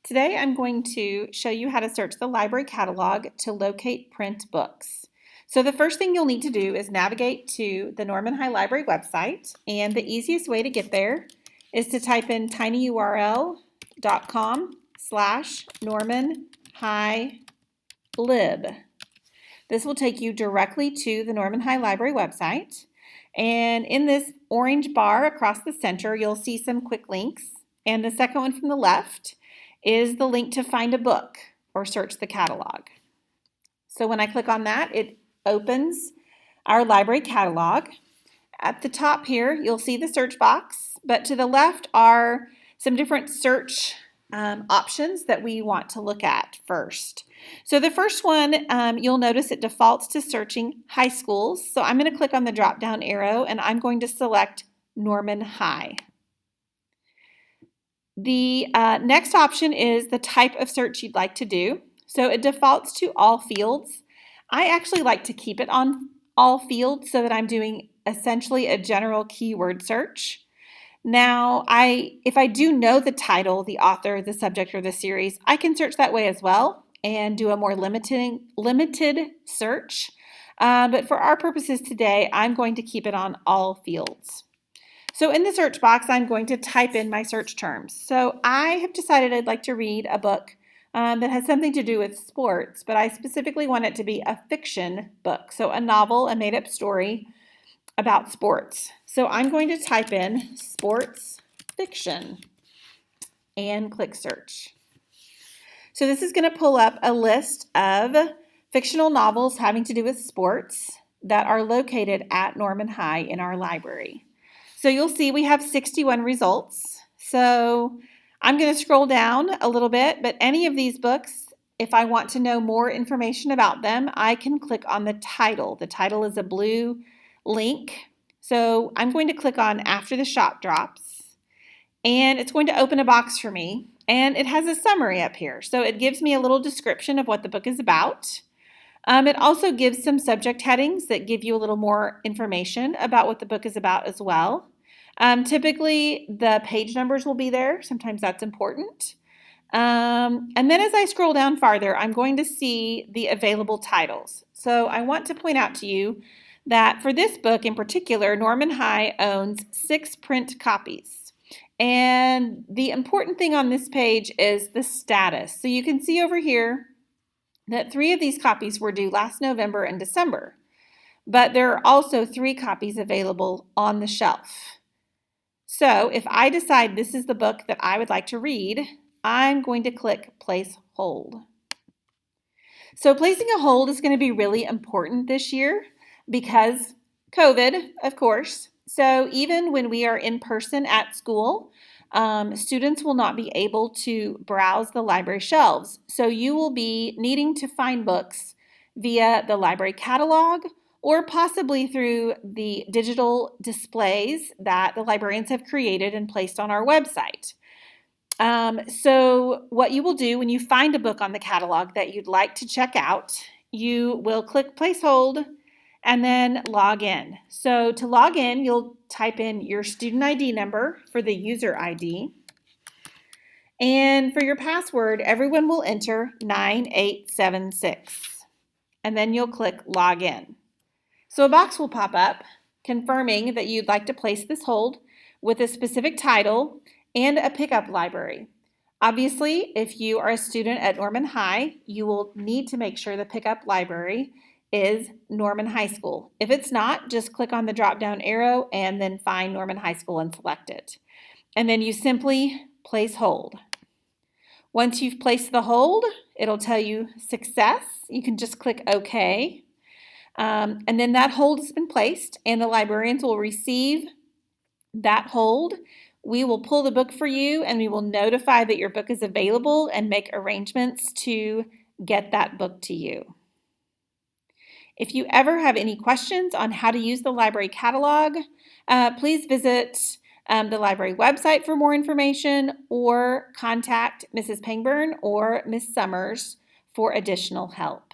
Today I'm going to show you how to search the library catalog to locate print books. So the first thing you'll need to do is navigate to the Norman High Library website, and the easiest way to get there is to type in tinyurl.com/normanhighlib. This will take you directly to the Norman High Library website, and in this orange bar across the center you'll see some quick links, and the second one from the left is the link to find a book or search the catalog. So when I click on that, it opens our library catalog. At the top here, you'll see the search box, but to the left are some different search options that we want to look at first. So the first one, you'll notice it defaults to searching high schools. So I'm going to click on the drop-down arrow and I'm going to select Norman High. The next option is the type of search you'd like to do. So it defaults to all fields. I actually like to keep it on all fields so that I'm doing essentially a general keyword search. Now, if I do know the title, the author, the subject, or the series, I can search that way as well and do a more limited search. But for our purposes today, I'm going to keep it on all fields. So in the search box, I'm going to type in my search terms. So I have decided I'd like to read a book that has something to do with sports, but I specifically want it to be a fiction book. So a novel, a made-up story about sports. So I'm going to type in sports fiction and click search. So this is going to pull up a list of fictional novels having to do with sports that are located at Norman High in our library. So you'll see we have 61 results. So I'm going to scroll down a little bit, but any of these books, if I want to know more information about them, I can click on the title. The title is a blue link. So I'm going to click on after the shop drops, and it's going to open a box for me, and it has a summary up here. So it gives me a little description of what the book is about. It also gives some subject headings that give you a little more information about what the book is about as well. Typically, the page numbers will be there. Sometimes that's important. And then as I scroll down farther, I'm going to see the available titles. So I want to point out to you that for this book in particular, Norman High owns 6 print copies. And the important thing on this page is the status. So you can see over here that 3 of these copies were due last November and December, but there are also 3 copies available on the shelf. So if I decide this is the book that I would like to read, I'm going to click Place Hold. So placing a hold is going to be really important this year because COVID, of course. So even when we are in person at school, students will not be able to browse the library shelves. So you will be needing to find books via the library catalog or possibly through the digital displays that the librarians have created and placed on our website. So what you will do when you find a book on the catalog that you'd like to check out, you will click Place Hold and then log in. So to log in, you'll type in your student ID number for the user ID. And for your password, everyone will enter 9876. And then you'll click Log In. So a box will pop up confirming that you'd like to place this hold with a specific title and a pickup library. Obviously, if you are a student at Norman High, you will need to make sure the pickup library is Norman High School. If it's not, just click on the drop-down arrow and then find Norman High School and select it. And then you simply place hold. Once you've placed the hold, it'll tell you success. You can just click OK. And then that hold has been placed and the librarians will receive that hold. We will pull the book for you and we will notify that your book is available and make arrangements to get that book to you. If you ever have any questions on how to use the library catalog, please visit the library website for more information or contact Mrs. Pangburn or Ms. Summers for additional help.